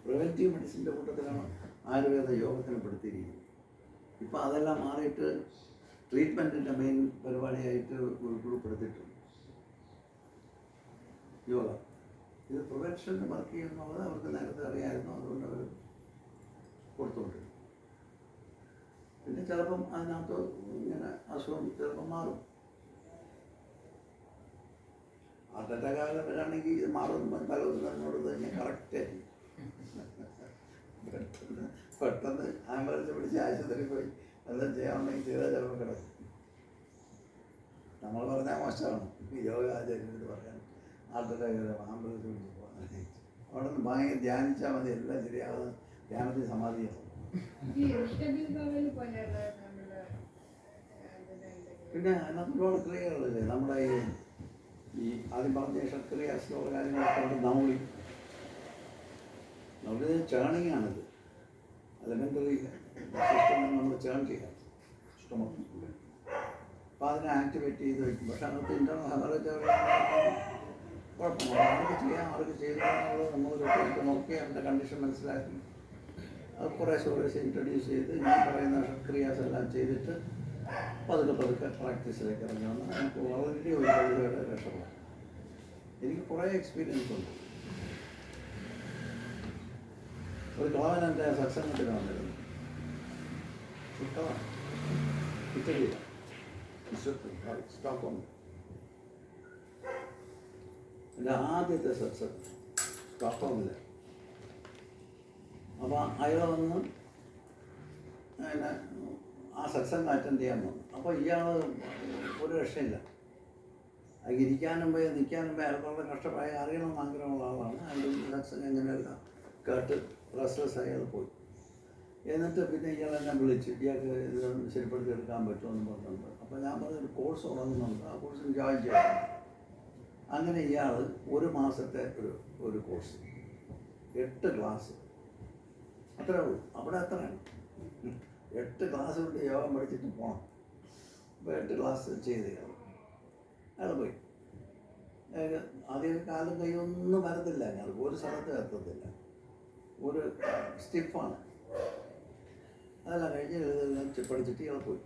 പ്രിവെൻറ്റീവ് മെഡിസിൻ്റെ കൂട്ടത്തിലാണ് ആയുർവേദ യോഗത്തിന് പെടുത്തിയിരിക്കുന്നത്. ഇപ്പോൾ അതെല്ലാം മാറിയിട്ട് ട്രീറ്റ്മെൻറ്റിൻ്റെ മെയിൻ പരിപാടിയായിട്ട് ഉൾപ്പെടുത്തിയിട്ടുണ്ട് യോഗ. ഇത് പ്രിവെൻഷന് വർക്ക് ചെയ്യുന്നുള്ളത് അവർക്ക് നേരത്തെ അറിയാമായിരുന്നു, അതുകൊണ്ട് അവർ കൊടുത്തുകൊണ്ടിരുന്നു. പിന്നെ ചിലപ്പം അതിനകത്ത് ഇങ്ങനെ അസുഖം ചിലപ്പം മാറും. ഹാർട്ട് അറ്റാക്ക് വരാണെങ്കിൽ ഇത് മാറും പലതും എന്നോട് തന്നെ കറക്റ്റായിരിക്കും. പെട്ടെന്ന് ആംബുലൻസ് പിടിച്ച് ആശുപത്രി പോയി എല്ലാം ചെയ്യാമെങ്കിൽ ചെയ്താൽ ചിലപ്പോൾ കിടക്കും. നമ്മൾ പറഞ്ഞാൽ മോശമാണ് യോഗ ആചാര്യനോട് പറയാൻ. ഹാർട്ട് അറ്റാക്ക് വരാം ആംബുലൻസ് പിടിച്ച് പോകാൻ അവിടെ നിന്ന് ഭയങ്കര ധ്യാനിച്ചാൽ മതി, എല്ലാം ശരിയാവുന്ന ധ്യാനത്തിൽ സമാധിയാവും. പിന്നെ അതിനകത്ത് ഒരുപാട് ക്രിയകളില്ലേ നമ്മുടെ ഈ ആദ്യം പറഞ്ഞ ഷക്രിയാസിലുള്ള കാര്യങ്ങളൊക്കെ ഉണ്ട്. നൗളി ചേണിങ് ആണിത്. എലമെൻ്ററി സിസ്റ്റം നമ്മൾ ചേൺ ചെയ്യാം ഇഷ്ടമൊക്കെ. അപ്പോൾ അതിനെ ആക്ടിവേറ്റ് ചെയ്ത് വയ്ക്കും. പക്ഷെ അതിനകത്ത് ഇൻ്റർണൽ ഹെമറേജ് കുഴപ്പമില്ല, ആർക്ക് ചെയ്യാം, ആർക്ക് ചെയ്തെന്നുള്ളത് നമ്മൾ നോക്കി അതിൻ്റെ കണ്ടീഷൻ മനസ്സിലാക്കി അത് കുറേശ്ശെ ഇൻട്രൊഡ്യൂസ് ചെയ്ത് ഞാൻ പറയുന്ന ഷക്രിയാസ് എല്ലാം ചെയ്തിട്ട് പതുക്കെ പ്രാക്ടീസിലേക്ക് ഇറങ്ങി വന്നാൽ എനിക്ക് വളരെ ഒരു കഴിവുകളുടെ രക്ഷപ്പെടാം. എനിക്ക് കുറേ എക്സ്പീരിയൻസ് ഉണ്ട്. ഒരു കളവൻ എൻ്റെ സത്സംഗത്തിന് വന്നിരുന്നു. ഇറ്റലിയിലാണ്, സ്റ്റോക്ക്ഹോം. എൻ്റെ ആദ്യത്തെ സത്സംഗം സ്റ്റോക്ക്ഹോമിൽ. അപ്പോൾ അയാൾ വന്ന് പിന്നെ ആ സത്സംഗം അറ്റൻഡ് ചെയ്യാൻ വന്നു. അപ്പോൾ ഇയാൾ ഒരു രക്ഷയില്ല. അത് ഇരിക്കാനും പോയി നിൽക്കാനും പോയി അയാൾക്കുള്ള കഷ്ടപ്പായ അറിയണമെന്ന് ആഗ്രഹമുള്ള ആളാണ്. അയാളുടെ സത്സംഗം എങ്ങനെയല്ല കേട്ട് റെസ്റ്റ്ലെസ് അയാൾ പോയി. എന്നിട്ട് പിന്നെ ഇയാൾ എന്നെ വിളിച്ച് ഇയാൾക്ക് ഇത് ശരിപ്പെടുത്തി എടുക്കാൻ പറ്റുമെന്ന് പറഞ്ഞിട്ടുണ്ട്. അപ്പോൾ ഞാൻ പറഞ്ഞൊരു കോഴ്സ് തുടങ്ങുന്നുണ്ട്, ആ കോഴ്സിന് ജോയിൻ ചെയ്യാം. അങ്ങനെ ഇയാൾ ഒരു മാസത്തെ ഒരു കോഴ്സ് 8 ക്ലാസ് അത്രേ ഉള്ളൂ. അവിടെ അത്രയാണ് 8 ക്ലാസ് കൊണ്ട് യോഗം പഠിച്ചിട്ട് പോകണം. അപ്പോൾ 8 ക്ലാസ് ചെയ്ത് അയാൾ പോയി. ആദ്യം കാലും കൈയൊന്നും വരത്തില്ല, അയാൾ ഒരു സ്ഥലത്ത് എത്തത്തില്ല, ഒരു സ്റ്റിഫാണ്. അതെല്ലാം കഴിഞ്ഞ് പഠിച്ചിട്ട് ഇയാൾ പോയി.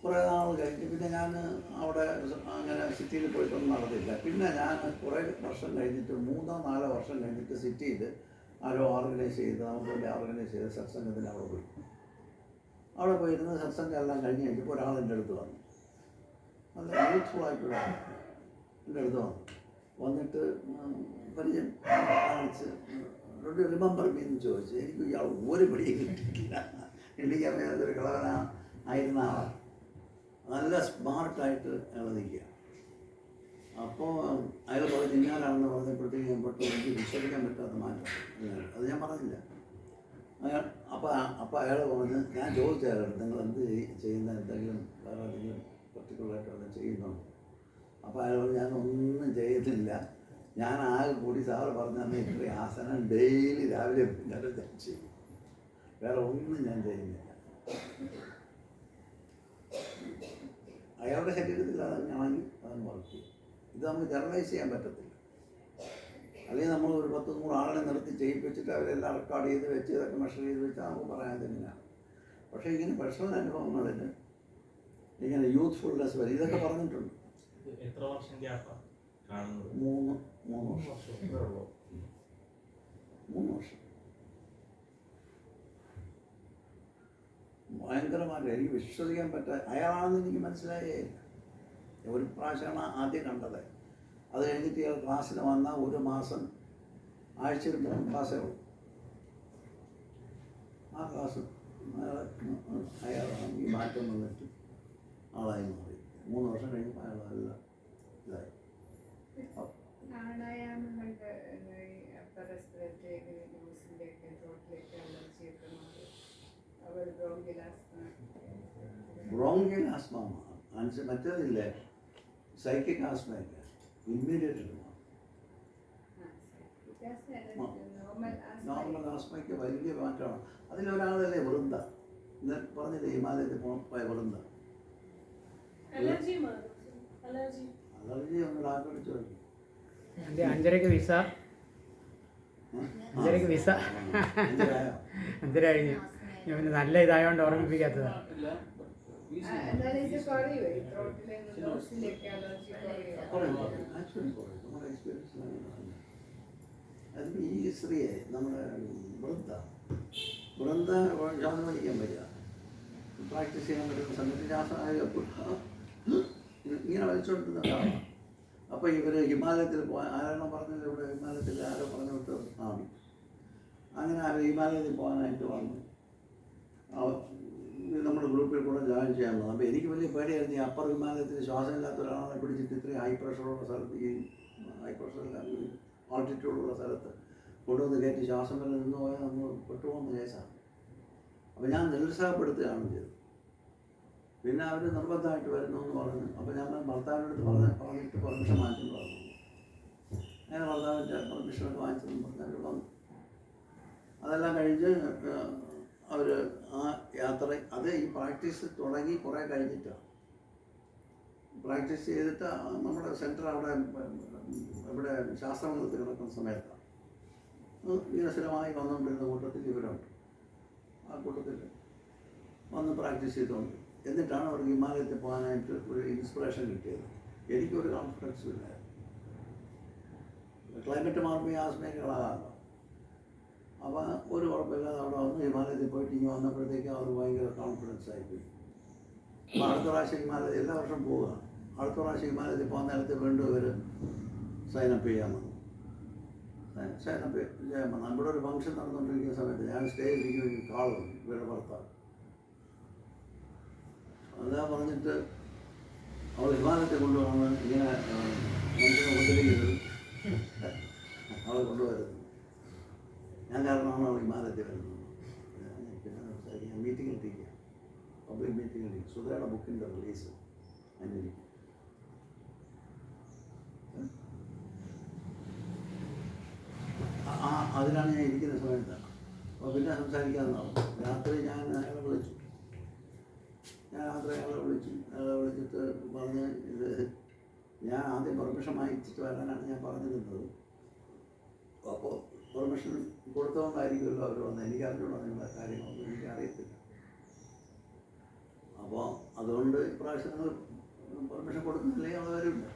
കുറേ നാൾ കഴിഞ്ഞ് പിന്നെ ഞാൻ അവിടെ അങ്ങനെ സിറ്റിയിൽ പോയിട്ടൊന്നും നടന്നില്ല. പിന്നെ ഞാൻ കുറേ വർഷം കഴിഞ്ഞിട്ട് 3-4 വർഷം കഴിഞ്ഞിട്ട് സിറ്റിയിൽ ആരോ ഓർഗനൈസ് ചെയ്ത് നമുക്ക് വേണ്ടി ഓർഗനൈസ് ചെയ്ത് സത്സംഗത്തിന് അവിടെ പോയി. അവിടെ പോയിരുന്ന് സത്സംഗം എല്ലാം കഴിഞ്ഞ് കഴിഞ്ഞപ്പോൾ ഒരാൾ എൻ്റെ അടുത്ത് വന്നു. നല്ല യൂസ്ഫുള്ളായിട്ടുള്ള എൻ്റെ അടുത്ത് വന്നിട്ട് പരിചയം കാണിച്ച് റിമെമ്പർ മീ എന്ന് ചോദിച്ചു. എനിക്ക് ഇയാൾ ഒരു പിടിയും കിട്ടിയില്ല. എനിക്ക് ഒരു കളവനായിരുന്ന ആളാണ്. നല്ല സ്മാർട്ടായിട്ട് അയാൾ നിൽക്കുക. അപ്പോൾ അയാൾ പറഞ്ഞ് ഇന്നാലാണെന്ന് പറഞ്ഞപ്പോഴത്തേക്ക് ഞാൻ പെട്ടെന്ന് എനിക്ക് വിശ്വസിക്കാൻ പറ്റാത്ത മാറ്റം. അത് ഞാൻ പറഞ്ഞില്ല. അപ്പോൾ അയാൾ പറഞ്ഞ് ഞാൻ ചോദിച്ചു അയാളോട് നിങ്ങൾ എന്ത് ചെയ്യുന്ന എന്തെങ്കിലും വേറെ എന്തെങ്കിലും പർട്ടിക്കുലറായിട്ട് വല്ലതും ചെയ്യുന്നുണ്ടോ? അപ്പോൾ അയാൾ പറഞ്ഞു ഞാനൊന്നും ചെയ്യുന്നില്ല, ഞാൻ ആകെ കൂടി സാറ് പറഞ്ഞാൽ ഇത്രയും ആസനം ഡെയിലി രാവിലെ ഞാൻ ചെയ്യും, വേറെ ഒന്നും ഞാൻ ചെയ്യുന്നില്ല. അയാളുടെ ശരീരത്തിൽ അതങ്ങാണെങ്കിൽ അതങ്ങ് വർക്ക് ചെയ്യും. ഇത് നമുക്ക് ജനറലൈസ് ചെയ്യാൻ പറ്റത്തില്ല. അല്ലെങ്കിൽ നമ്മൾ ഒരു 10-100 ആളെ നിർത്തി ചെയ്യിപ്പിച്ചിട്ട് അവരെല്ലാം റെക്കോർഡ് ചെയ്ത് വെച്ച് ഇതൊക്കെ മെഷർ ചെയ്ത് വെച്ചാൽ നമുക്ക് പറയാൻ തന്നെയാണ്. പക്ഷേ ഇങ്ങനെ പേഴ്സണൽ അനുഭവങ്ങളിൽ ഇങ്ങനെ യൂത്ത്ഫുൾനെസ് വരെ ഇതൊക്കെ പറഞ്ഞിട്ടുണ്ട്. എത്ര വർഷം ഗ്യാപ്പാ കാണുന്നത്? മൂന്ന് വർഷം വർഷം ഇത്രേ ഉള്ളൂ. 3 വർഷം ഭയങ്കരമായിട്ട് എനിക്ക് വിശ്വസിക്കാൻ പറ്റാ അയാളാണെന്ന് എനിക്ക് മനസ്സിലായേ ഇല്ല. ഒരു പ്രാവശ്യമാണ് ആദ്യം കണ്ടത്. അത് കഴിഞ്ഞിട്ട് ഇയാൾ ക്ലാസ്സിന് വന്ന 1 മാസം ആഴ്ചയിൽ 3 ക്ലാസ്സേ ഉള്ളൂ. ആ ക്ലാസ് അയാളാണ് ഈ മാറ്റം വന്നിട്ട് ആളായി മാറി. 3 വർഷം കഴിഞ്ഞപ്പോൾ അയാളെല്ലാം ഇതായി. ബ്രോങ്കിയൽ ആസ്മ മറ്റേതില്ലേ, സൈക്കിക് ആസ്മയൊക്കെ ഇമ്മീഡിയറ്റ് നോർമൽ ആസ്മയ്ക്ക് വലിയ മാറ്റമാണ്. അതിലൊരാളല്ലേ വൃന്ദ, പറഞ്ഞില്ലേ ഹിമാലയത്തിൽ പോയ വൃന്ദ. അലർജി ഒന്ന് ഡാക്ടറെ ചോദിക്കും. 5:30 വിസ 5:30 കഴിഞ്ഞു. പിന്നെ നല്ല ഇതായോണ്ട് ഓർമ്മിപ്പിക്കാത്തതാണ്. അതിപ്പോൾ ഈ സ്ത്രീയെ നമ്മുടെ വൃന്ദ ശ്വാസം വലിക്കാൻ പറ്റുക, പ്രാക്ടീസ് ചെയ്യാൻ പറ്റുന്ന സമയത്ത് ശ്വാസം ഇങ്ങനെ വലിച്ചുകൊണ്ടിരുന്നതാണ്. അപ്പോൾ ഇവർ ഹിമാലയത്തിൽ ആരാണോ പറഞ്ഞത്, ഇവിടെ ഹിമാലയത്തിൽ ആരോ പറഞ്ഞു വിട്ട് ആണ്. അങ്ങനെ ആരോ ഹിമാലയത്തിൽ പോകാനായിട്ട് വന്നു. നമ്മുടെ ഗ്രൂപ്പിൽ കൂടെ ജോയിൻ ചെയ്യാൻ വന്നു. അപ്പോൾ എനിക്ക് വലിയ പേടിയായിരുന്നു. ഈ അപ്പർ ഹിമാലയത്തിൽ ശ്വാസം ഇല്ലാത്ത ഒരാളെ പിടിച്ചിട്ട് ഇത്രയും ഹൈ പ്രഷറുള്ള സ്ഥലത്ത്, ഈ ഹൈ പ്രഷറില്ല ആൾട്ടിറ്റ്യൂഡുള്ള സ്ഥലത്ത് കൊണ്ടുവന്ന് കയറ്റി ശ്വാസം വരെ നിന്ന് പോയാൽ നമ്മൾ പെട്ടുപോകുന്ന കേസാണ്. അപ്പോൾ ഞാൻ നിരുത്സാഹപ്പെടുത്തുകയാണ് ചെയ്തത്. പിന്നെ അവർ നിർബന്ധമായിട്ട് വരുന്നു എന്ന് പറഞ്ഞു. അപ്പോൾ ഞാൻ ഭർത്താവിനടുത്ത് പറഞ്ഞിട്ട് പെർമിഷൻ വാങ്ങിച്ചു പറഞ്ഞു. അങ്ങനെ ഭർത്താവിൻ്റെ പെർമിഷനൊക്കെ വാങ്ങിച്ചെന്ന് പറഞ്ഞ് അവർ വന്നു. അതെല്ലാം കഴിഞ്ഞ് അവർ ആ യാത്ര, അത് ഈ പ്രാക്ടീസ് തുടങ്ങി കുറേ കഴിഞ്ഞിട്ടാണ്. പ്രാക്ടീസ് ചെയ്തിട്ട് നമ്മുടെ സെൻറ്റർ അവിടെ ഇവിടെ ശാസ്ത്രമംഗലത്തിൽ കിടക്കുന്ന സമയത്താണ് ഇങ്ങനെ സ്ഥിരമായി വന്നുകൊണ്ടിരുന്ന കൂട്ടത്തിൽ ഇവരുണ്ട്. ആ കൂട്ടത്തിൽ വന്ന് പ്രാക്ടീസ് ചെയ്തുകൊണ്ട് എന്നിട്ടാണ് അവർക്ക് ഹിമാലയത്തിൽ പോകാനായിട്ട് ഒരു ഇൻസ്പിറേഷൻ കിട്ടിയത്. എനിക്കൊരു കോൺഫിഡൻസും ഇല്ലായിരുന്നു. ക്ലൈമറ്റ് മാറുമ്പോൾ ആസ്മയൊക്കെകളാകാമല്ലോ. അപ്പോൾ ഒരു കുഴപ്പമില്ലാതെ അവിടെ വന്ന് ഹിമാലയത്തിൽ പോയിട്ട് ഇങ്ങനെ വന്നപ്പോഴത്തേക്കും അവർ ഭയങ്കര കോൺഫിഡൻസ് ആയിപ്പോയി. അപ്പോൾ അടുത്ത പ്രാവശ്യം ഹിമാലയത്തിൽ എല്ലാ വർഷം പോവുകയാണ്. അടുത്ത പ്രാവശ്യം ഹിമാലയത്തിൽ പോകുന്ന നേരത്തെ വീണ്ടും ഇവർ സൈനപ്പ് ചെയ്യാൻ വന്നു. സൈനപ്പ് ചെയ്യാൻ വന്നു. നമ്മുടെ ഒരു ഫംഗ്ഷൻ നടന്നുകൊണ്ടിരിക്കുന്ന സമയത്ത് ഞാൻ സ്റ്റേജിലിരിക്കുന്ന ഒരു കാളുണ്ട്, ഇവരുടെ ഭർത്താവ്. അതാ പറഞ്ഞിട്ട് അവൾ ഹിമാലയത്തെ കൊണ്ടുപോകണം, ഇങ്ങനെ മനുഷ്യനെ ഉപദ്രവിക്കുന്നത് അവളെ കൊണ്ടുവരുന്നത്. ഞാൻ കാരണമാണ് അവൾ ഹിമാലയത്തിൽ വരുന്നത്. പിന്നെ സംസാരിക്കാൻ മീറ്റിങ്ങിലിരിക്കുക, പബ്ലിക് മീറ്റിങ്ങിലിരിക്കും. സുധയുടെ ബുക്കിൻ്റെ റിലീസ് അതിനിരിക്കും. അതിലാണ് ഞാൻ ഇരിക്കുന്ന സമയത്ത്. അപ്പോൾ പിന്നെ സംസാരിക്കാതെ നടന്നു. രാത്രി ഞാൻ അയാളെ വിളിച്ചു. അയാളെ വിളിച്ചിട്ട് പറഞ്ഞ് ഇത് ഞാൻ ആദ്യം പെർമിഷൻ വാങ്ങിച്ചിട്ട് വരാനാണ് ഞാൻ പറഞ്ഞിരുന്നത്. അപ്പോൾ പെർമിഷൻ കൊടുത്തുകൊണ്ടായിരിക്കുമല്ലോ അവർ വന്നത്. എനിക്കറിഞ്ഞൂടാ നിങ്ങളുടെ കാര്യങ്ങളൊന്നും എനിക്കറിയത്തില്ല. അപ്പോൾ അതുകൊണ്ട് ഇപ്രാവശ്യം നിങ്ങൾ പെർമിഷൻ കൊടുക്കുന്നില്ലേ അത് വരില്ല.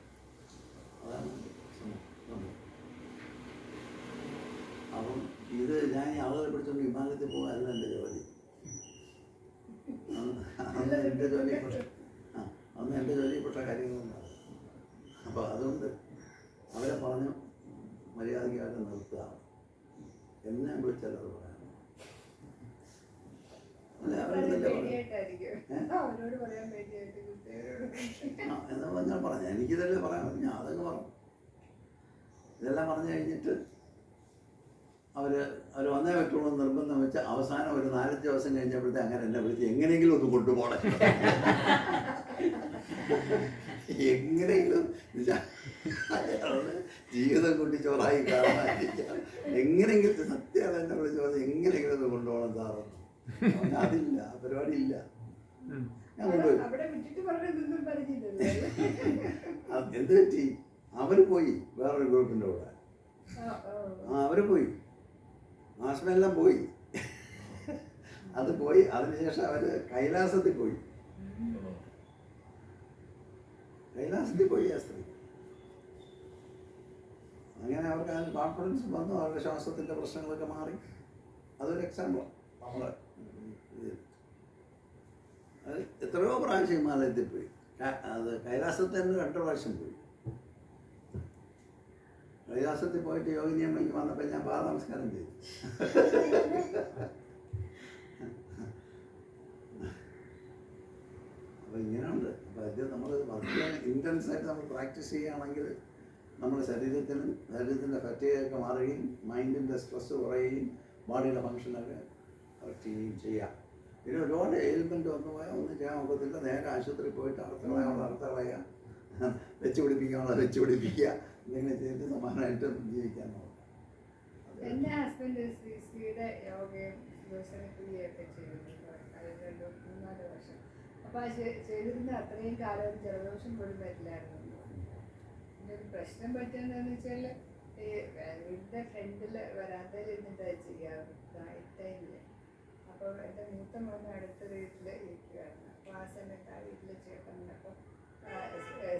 അതാണ് സംഭവം. അപ്പം ഇത് ഞാൻ ഈ ആളുകളെ പിടിച്ചുകൊണ്ട് വിമാനത്തിൽ പോകാനല്ല എൻ്റെ ജോലി. അന്ന് എൻ്റെ ജോലിപ്പെട്ട കാര്യങ്ങളൊന്നും. അപ്പോൾ അതുകൊണ്ട് അവരെ പറഞ്ഞു മര്യാദയ്ക്ക് അവരെ നിർത്തുക. എന്നെ വിളിച്ചാൽ അത് പറയാം. എന്നാ ഞാൻ പറഞ്ഞു, എനിക്കിതല്ലേ പറയാൻ പറഞ്ഞു. ഞാൻ അതങ്ങ് പറഞ്ഞു. ഇതെല്ലാം പറഞ്ഞു കഴിഞ്ഞിട്ട് അവർ വന്നേ പറ്റുള്ളൂ നിർബന്ധം വെച്ച് അവസാനം ഒരു 4-5 ദിവസം കഴിഞ്ഞപ്പോഴത്തെ അങ്ങനെ എന്നെ വിളിച്ച് എങ്ങനെയെങ്കിലും ഒന്ന് കൊണ്ടുപോകണം, എങ്ങനെയെങ്കിലും ജീവിതം കൊണ്ട് ചോറായി കാണാതിരിക്കാം, എങ്ങനെയെങ്കിലും സത്യമാണ് എന്നെ വിളിച്ച് പറഞ്ഞ് എങ്ങനെയെങ്കിലും ഒന്ന് കൊണ്ടുപോകണം സാറൊന്നും. അതില്ല, ആ പരിപാടി ഇല്ല. ഞാൻ കൊണ്ടുപോയി. എന്ത് പറ്റി? അവർ പോയി വേറൊരു ഗ്രൂപ്പിൻ്റെ കൂടെ. അവർ പോയി, ആസ്മയെല്ലാം പോയി. അത് പോയി. അതിനുശേഷം അവർ കൈലാസത്തിൽ പോയി. കൈലാസത്തിൽ പോയി ആ സ്ത്രീ. അങ്ങനെ അവർക്ക് അതിന് കോൺഫിഡൻസ് വന്നു, അവരുടെ ശ്വാസത്തിൻ്റെ പ്രശ്നങ്ങളൊക്കെ മാറി. അതൊരു എക്സാമ്പിളാണ് നമ്മളെ ഇത്. അത് എത്രയോ പ്രാവശ്യം ഹിമാലയത്തിൽ പോയി. അത് കൈലാസത്തിൽ തന്നെ 2 പ്രാവശ്യം പോയി. കൈലാസത്തിൽ പോയിട്ട് യോഗിനിയമ്മയ്ക്ക് വന്നപ്പോൾ ഞാൻ പാദ നമസ്കാരം ചെയ്തു. അപ്പോൾ ഇങ്ങനെയുണ്ട്. അപ്പോൾ ഇത് നമ്മൾ വളരെ ഇൻറ്റൻസായിട്ട് നമ്മൾ പ്രാക്ടീസ് ചെയ്യുകയാണെങ്കിൽ നമ്മുടെ ശരീരത്തിൻ്റെ ഫറ്റീഗൊക്കെ മാറുകയും മൈൻഡിൻ്റെ സ്ട്രെസ് കുറയുകയും ബോഡിയുടെ ഫങ്ഷനൊക്കെ കറക്റ്റ് ചെയ്യുകയും ചെയ്യാം. പിന്നെ ഒരുപാട് എയിൽമെൻറ്റ് വന്നു പോയാൽ ഒന്നും ചെയ്യാൻ ഒക്കത്തില്ല. നേരെ ആശുപത്രിയിൽ പോയിട്ട് അറുത്ത് കളയുക, വെച്ച് പിടിപ്പിക്കുക, എന്തെങ്കിലും ചെയ്തിട്ട് സമാനമായിട്ട് ജീവിക്കാൻ നോക്കാം. എൻ്റെ ഹസ്ബൻഡ് ശ്രീയുടെ യോഗയും ശിവശനക്രിയയൊക്കെ ചെയ്തിട്ടുണ്ട് 3-4 വർഷം. അപ്പോൾ ആ ചെയ്തിരുന്ന അത്രയും കാലം ജലദോഷം പോലും വരില്ലായിരുന്നു. പിന്നെ ഒരു പ്രശ്നം പറ്റുന്നതെന്ന് വെച്ചാൽ ഈ വീടിൻ്റെ ഫ്രണ്ടിൽ വരാന്തയിൽ ഇരുന്നിട്ടാണ് ചെയ്യാറ് നൈറ്റ് ടൈമിൽ. അപ്പോൾ എൻ്റെ മൂത്ത മോൻ അടുത്ത വീട്ടിൽ ഇരിക്കുകയായിരുന്നു. അപ്പോൾ ആ സമയത്ത് ആ വീട്ടിൽ ചേട്ടനുണ്ട്. അപ്പോൾ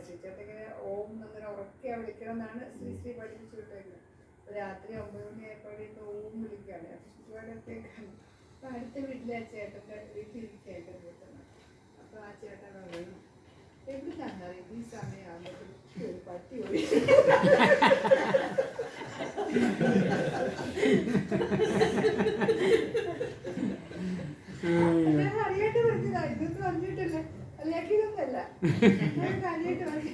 ശ്രീചേട്ടങ്ങനെ ഓം അങ്ങനെ ഉറക്കെ വിളിക്കണം എന്നാണ് ശ്രീ പഠിപ്പിച്ചു വിട്ടേക്കുന്നത്. അപ്പോൾ രാത്രി 9 മണിയായപ്പോഴേക്കും ഓം വിളിക്കുകയാണ്. അപ്പോൾ ചുറ്റുപാടൊക്കെയാണ്. അപ്പോൾ അടുത്ത വീട്ടിലെ ആ ചേട്ടൻ്റെ വീട്ടിലിരിക്കുകയായിട്ട് കൂട്ടുന്നത്. അപ്പോൾ ആ ചേട്ടൻ പറയും, എവിടുന്നാണ് ഈ സമയമാകുമ്പോൾ ഒരു പട്ടി പോയി. അറിയാണ്ട് പറഞ്ഞതാ, ഇതൊന്നും പറഞ്ഞിട്ടില്ല, അല്ലെങ്കിൽ ഇതൊന്നല്ല, അറിയാണ്ട് പറഞ്ഞു.